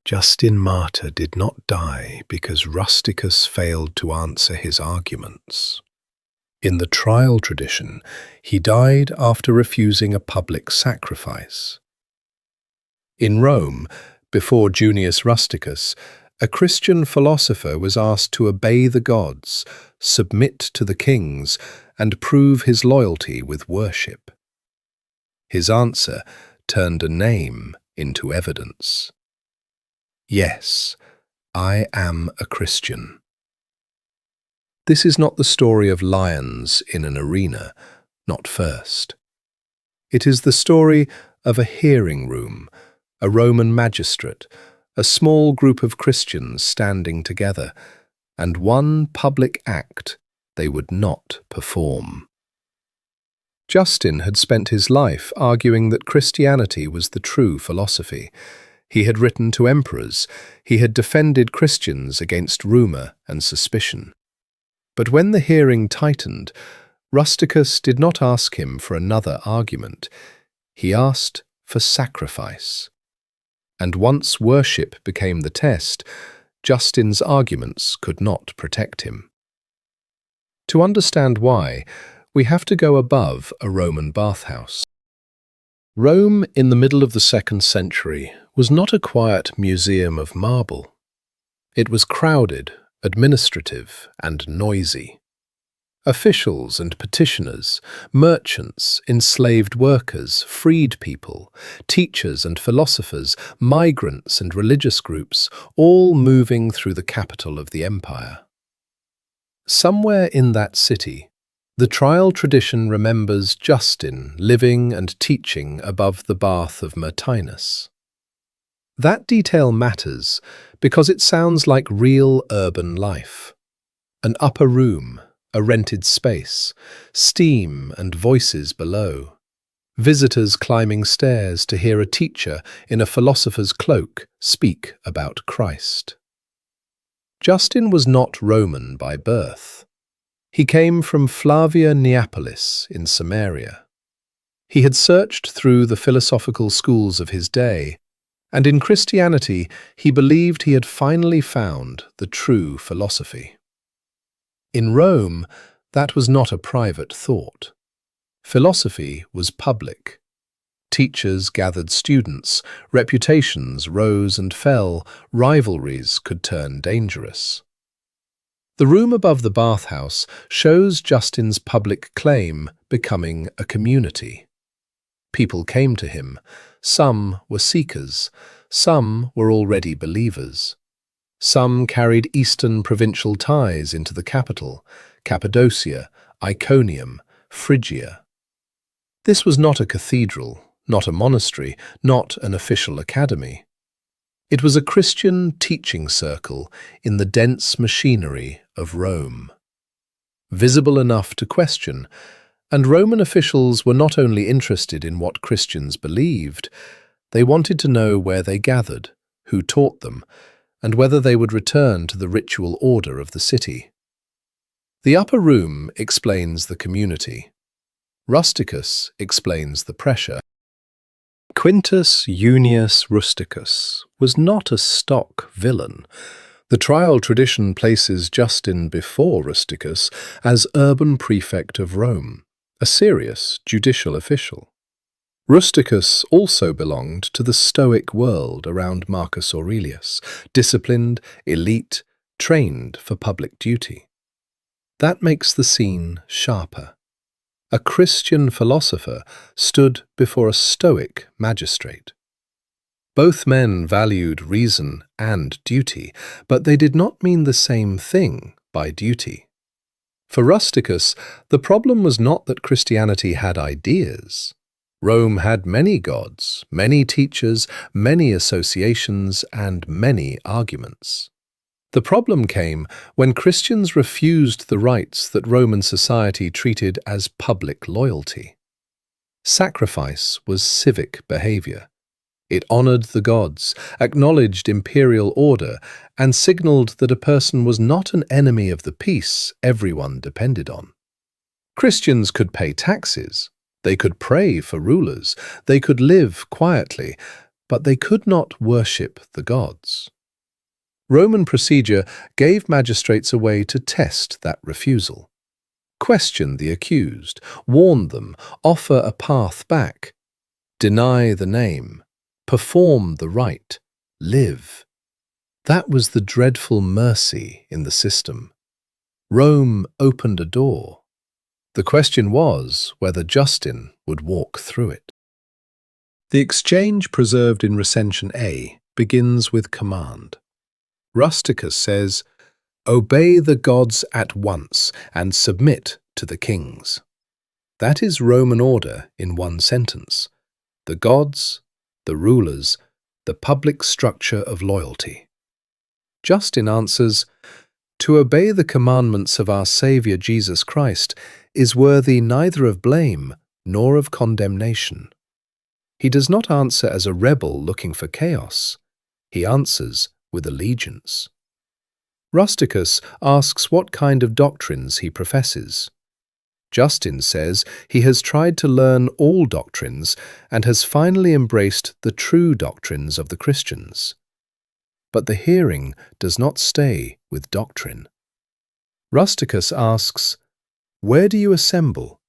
Justin Martyr did not die because Rusticus failed to answer his arguments. In the trial tradition, he died after refusing a public sacrifice. In Rome, before Junius Rusticus, a Christian philosopher was asked to obey the gods, submit to the kings, and prove his loyalty with worship. His answer turned a name into evidence. Yes, I am a Christian. This is not the story of lions in an arena, not first. It is the story of a hearing room, a Roman magistrate, a small group of Christians standing together, and one public act they would not perform. Justin had spent his life arguing that Christianity was the true philosophy. He had written to emperors. He had defended Christians against rumour and suspicion. But when the hearing tightened, Rusticus did not ask him for another argument. He asked for sacrifice. And once worship became the test, Justin's arguments could not protect him. To understand why, we have to go above a Roman bathhouse. Rome in the middle of the 2nd century was not a quiet museum of marble. It was crowded, administrative, and noisy. Officials and petitioners, merchants, enslaved workers, freed people, teachers and philosophers, migrants and religious groups, all moving through the capital of the empire. Somewhere in that city, the trial tradition remembers Justin living and teaching above the bath of Martinus. That detail matters because it sounds like real urban life. An upper room, a rented space, steam and voices below. Visitors climbing stairs to hear a teacher in a philosopher's cloak speak about Christ. Justin was not Roman by birth. He came from Flavia Neapolis in Samaria. He had searched through the philosophical schools of his day, and in Christianity he believed he had finally found the true philosophy. In Rome, that was not a private thought. Philosophy was public. Teachers gathered students, reputations rose and fell, rivalries could turn dangerous. The room above the bathhouse shows Justin's public claim becoming a community. People came to him. Some were seekers. Some were already believers. Some carried Eastern provincial ties into the capital, Cappadocia, Iconium, Phrygia. This was not a cathedral, not a monastery, not an official academy. It was a Christian teaching circle in the dense machinery of Rome. Visible enough to question, and Roman officials were not only interested in what Christians believed, they wanted to know where they gathered, who taught them, and whether they would return to the ritual order of the city. The upper room explains the community. Rusticus explains the pressure. Quintus Junius Rusticus was not a stock villain. The trial tradition places Justin before Rusticus as urban prefect of Rome, a serious judicial official. Rusticus also belonged to the Stoic world around Marcus Aurelius, disciplined, elite, trained for public duty. That makes the scene sharper. A Christian philosopher stood before a Stoic magistrate. Both men valued reason and duty, but they did not mean the same thing by duty. For Rusticus, the problem was not that Christianity had ideas. Rome had many gods, many teachers, many associations, and many arguments. The problem came when Christians refused the rights that Roman society treated as public loyalty. Sacrifice was civic behavior. It honored the gods, acknowledged imperial order, and signaled that a person was not an enemy of the peace everyone depended on. Christians could pay taxes, they could pray for rulers, they could live quietly, but they could not worship the gods. Roman procedure gave magistrates a way to test that refusal. Question the accused, warn them, offer a path back, deny the name, perform the rite, live. That was the dreadful mercy in the system. Rome opened a door. The question was whether Justin would walk through it. The exchange preserved in Recension A begins with command. Rusticus says, "Obey the gods at once and submit to the kings." That is Roman order in one sentence. The gods, the rulers, the public structure of loyalty. Justin answers, "To obey the commandments of our Saviour Jesus Christ is worthy neither of blame nor of condemnation." He does not answer as a rebel looking for chaos. He answers with allegiance. Rusticus asks what kind of doctrines he professes. Justin says he has tried to learn all doctrines and has finally embraced the true doctrines of the Christians. But the hearing does not stay with doctrine. Rusticus asks, "Where do you assemble?"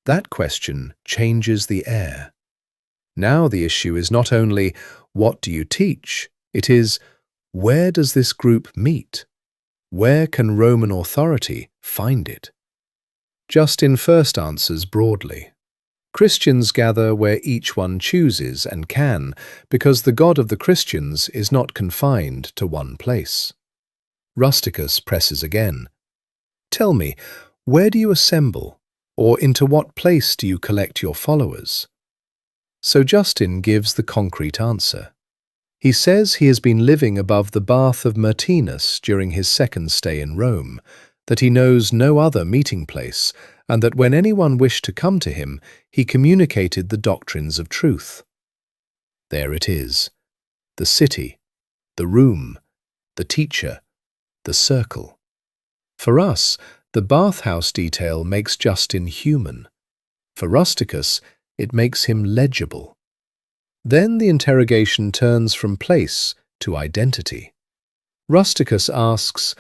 That question changes the air. Now the issue is not only, "What do you teach?" It is, "Where does this group meet? Where can Roman authority find it?" Justin first answers broadly. Christians gather where each one chooses and can, because the God of the Christians is not confined to one place. Rusticus presses again. "Tell me, where do you assemble, or into what place do you collect your followers?" So Justin gives the concrete answer. He says he has been living above the bath of Martinus during his second stay in Rome, that he knows no other meeting place, and that when anyone wished to come to him, he communicated the doctrines of truth. There it is, the city, the room, the teacher, the circle. For us, the bathhouse detail makes Justin human. For Rusticus, it makes him legible. Then the interrogation turns from place to identity. Rusticus asks,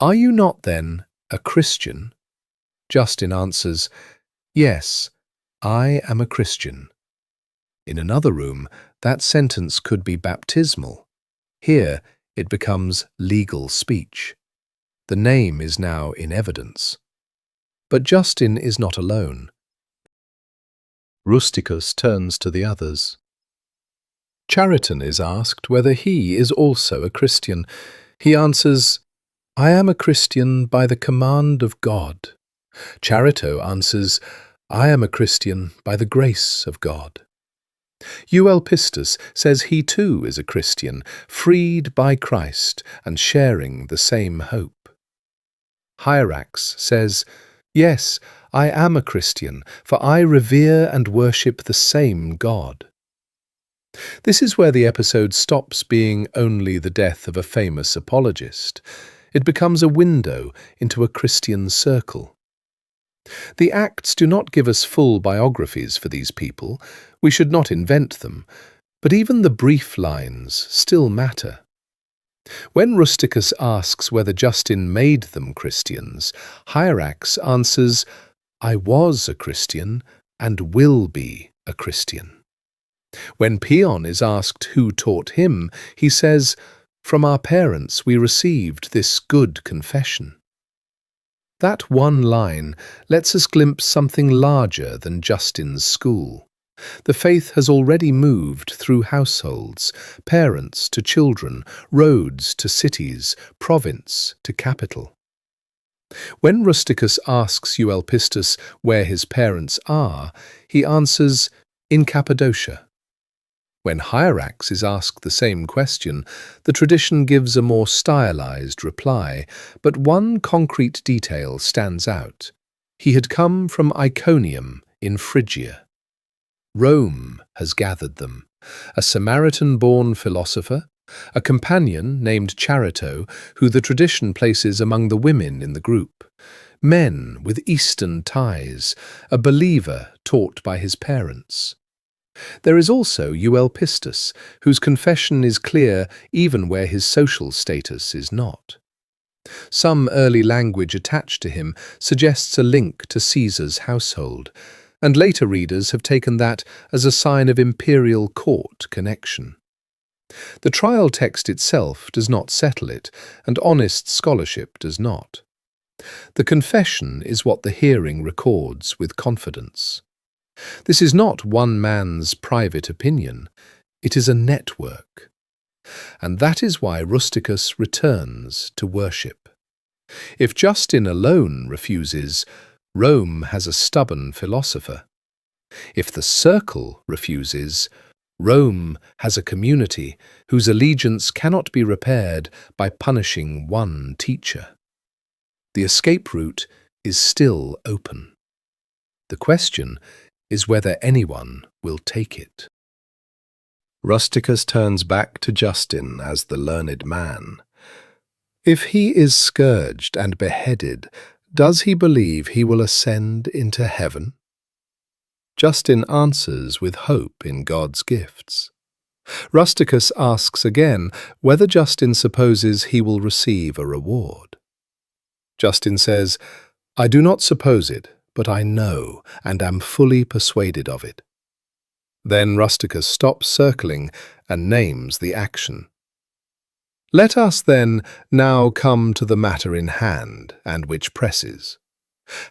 "Are you not, then, a Christian?" Justin answers, "Yes, I am a Christian." In another room, that sentence could be baptismal. Here, it becomes legal speech. The name is now in evidence. But Justin is not alone. Rusticus turns to the others. Chariton is asked whether he is also a Christian. He answers, "I am a Christian by the command of God." Charito answers, "I am a Christian by the grace of God." Pistus says he too is a Christian, freed by Christ and sharing the same hope. Hierax says, "Yes, I am a Christian, for I revere and worship the same God." This is where the episode stops being only the death of a famous apologist. It becomes a window into a Christian circle. The Acts do not give us full biographies for these people. We should not invent them. But even the brief lines still matter. When Rusticus asks whether Justin made them Christians, Hierax answers, "I was a Christian and will be a Christian." When Pion is asked who taught him, he says, "From our parents we received this good confession." That one line lets us glimpse something larger than Justin's school. The faith has already moved through households, parents to children, roads to cities, province to capital. When Rusticus asks Pistus where his parents are, he answers, "In Cappadocia." When Hierax is asked the same question, the tradition gives a more stylized reply, but one concrete detail stands out. He had come from Iconium in Phrygia. Rome has gathered them, a Samaritan-born philosopher, a companion named Charito, who the tradition places among the women in the group, men with Eastern ties, a believer taught by his parents. There is also Euelpistus, whose confession is clear even where his social status is not. Some early language attached to him suggests a link to Caesar's household, and later readers have taken that as a sign of imperial court connection. The trial text itself does not settle it, and honest scholarship does not. The confession is what the hearing records with confidence. This is not one man's private opinion, it is a network. And that is why Rusticus returns to worship. If Justin alone refuses, Rome has a stubborn philosopher. If the circle refuses, Rome has a community whose allegiance cannot be repaired by punishing one teacher. The escape route is still open. The question is whether anyone will take it. Rusticus turns back to Justin as the learned man. If he is scourged and beheaded, does he believe he will ascend into heaven? Justin answers with hope in God's gifts. Rusticus asks again whether Justin supposes he will receive a reward. Justin says, "I do not suppose it, but I know and am fully persuaded of it." Then Rusticus stops circling and names the action. Let us then now come to the matter in hand, and which presses.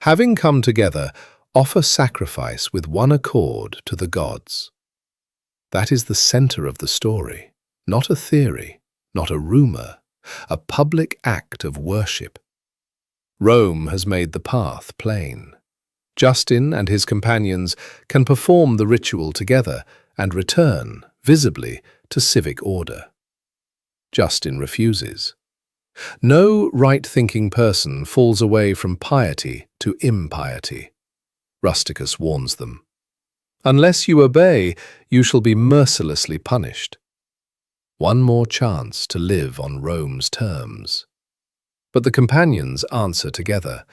Having come together, offer sacrifice with one accord to the gods. That is the center of the story, not a theory, not a rumor, a public act of worship. Rome has made the path plain. Justin and his companions can perform the ritual together and return, visibly, to civic order. Justin refuses. No right-thinking person falls away from piety to impiety. Rusticus warns them. Unless you obey, you shall be mercilessly punished. One more chance to live on Rome's terms. But the companions answer together,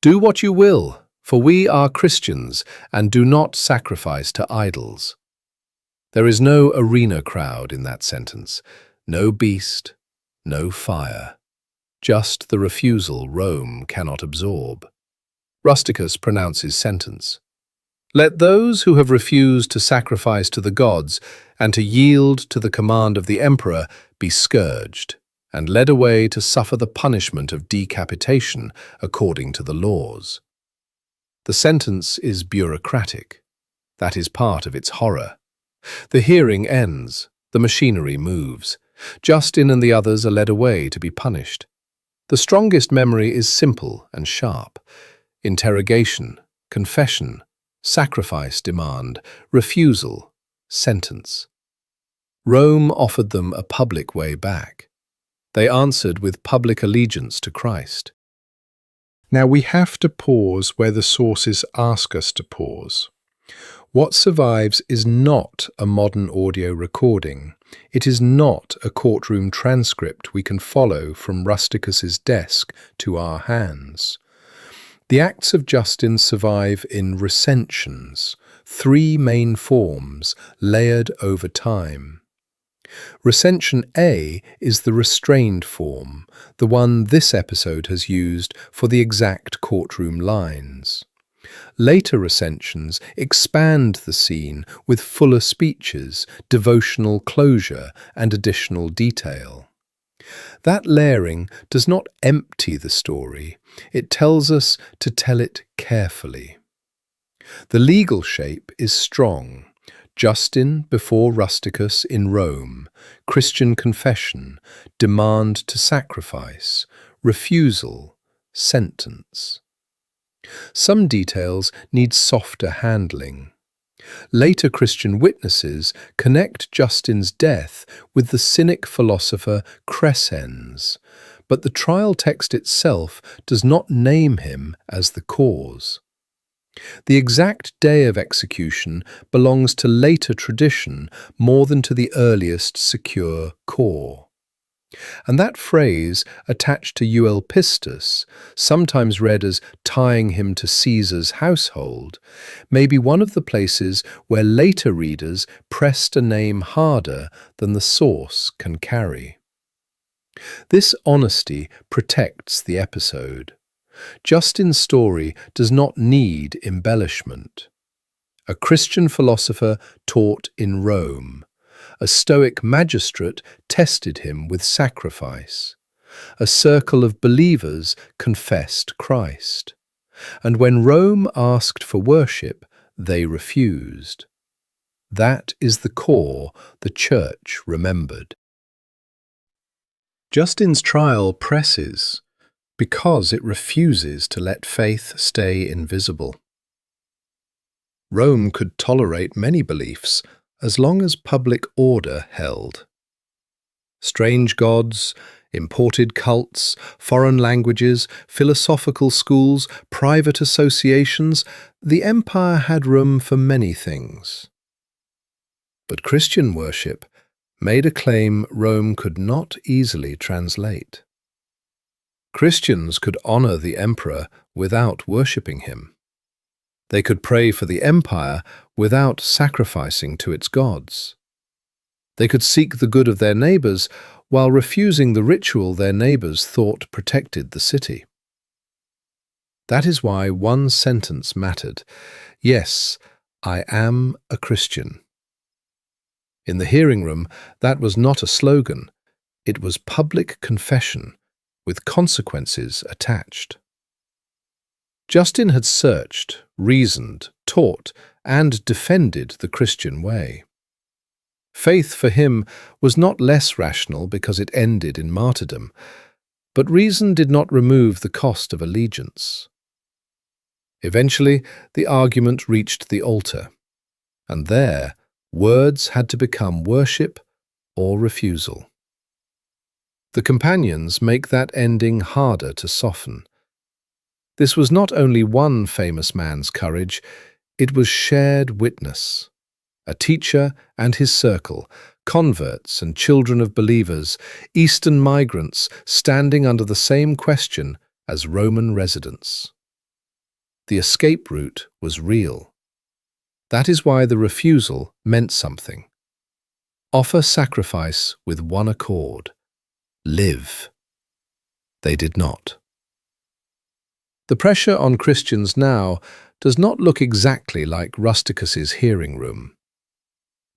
"Do what you will, for we are Christians and do not sacrifice to idols." There is no arena crowd in that sentence, no beast, no fire, just the refusal Rome cannot absorb. Rusticus pronounces sentence. Let those who have refused to sacrifice to the gods and to yield to the command of the emperor be scourged and led away to suffer the punishment of decapitation according to the laws. The sentence is bureaucratic. That is part of its horror. The hearing ends, the machinery moves. Justin and the others are led away to be punished. The strongest memory is simple and sharp. Interrogation, confession, sacrifice demand, refusal, sentence. Rome offered them a public way back. They answered with public allegiance to Christ. Now we have to pause where the sources ask us to pause. What survives is not a modern audio recording. It is not a courtroom transcript we can follow from Rusticus's desk to our hands. The Acts of Justin survive in recensions, three main forms layered over time. Recension A is the restrained form, the one this episode has used for the exact courtroom lines. Later recensions expand the scene with fuller speeches, devotional closure, and additional detail. That layering does not empty the story, it tells us to tell it carefully. The legal shape is strong. Justin before Rusticus in Rome, Christian confession, demand to sacrifice, refusal, sentence. Some details need softer handling. Later Christian witnesses connect Justin's death with the Cynic philosopher Crescens, but the trial text itself does not name him as the cause. The exact day of execution belongs to later tradition more than to the earliest secure core. And that phrase, attached to Euelpistus, sometimes read as tying him to Caesar's household, may be one of the places where later readers pressed a name harder than the source can carry. This honesty protects the episode. Justin's story does not need embellishment. A Christian philosopher taught in Rome. A Stoic magistrate tested him with sacrifice. A circle of believers confessed Christ. And when Rome asked for worship, they refused. That is the core the Church remembered. Justin's trial presses because it refuses to let faith stay invisible. Rome could tolerate many beliefs as long as public order held. Strange gods, imported cults, foreign languages, philosophical schools, private associations, the empire had room for many things. But Christian worship made a claim Rome could not easily translate. Christians could honor the emperor without worshipping him. They could pray for the empire without sacrificing to its gods. They could seek the good of their neighbors while refusing the ritual their neighbors thought protected the city. That is why one sentence mattered. Yes, I am a Christian. In the hearing room, that was not a slogan. It was public confession, with consequences attached. Justin had searched, reasoned, taught, and defended the Christian way. Faith for him was not less rational because it ended in martyrdom, but reason did not remove the cost of allegiance. Eventually, the argument reached the altar, and there, words had to become worship or refusal. The companions make that ending harder to soften. This was not only one famous man's courage, it was shared witness. A teacher and his circle, converts and children of believers, Eastern migrants standing under the same question as Roman residents. The escape route was real. That is why the refusal meant something. Offer sacrifice with one accord. Live. They did not. The pressure on Christians now does not look exactly like Rusticus's hearing room.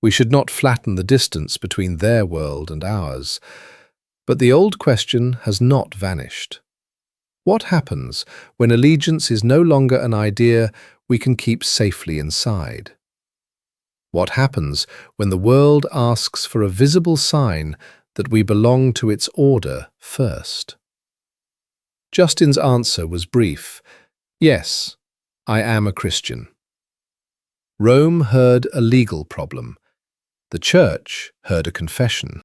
We should not flatten the distance between their world and ours, but the old question has not vanished. What happens when allegiance is no longer an idea we can keep safely inside? What happens when the world asks for a visible sign that we belong to its order first? Justin's answer was brief. Yes, I am a Christian. Rome heard a legal problem. The Church heard a confession.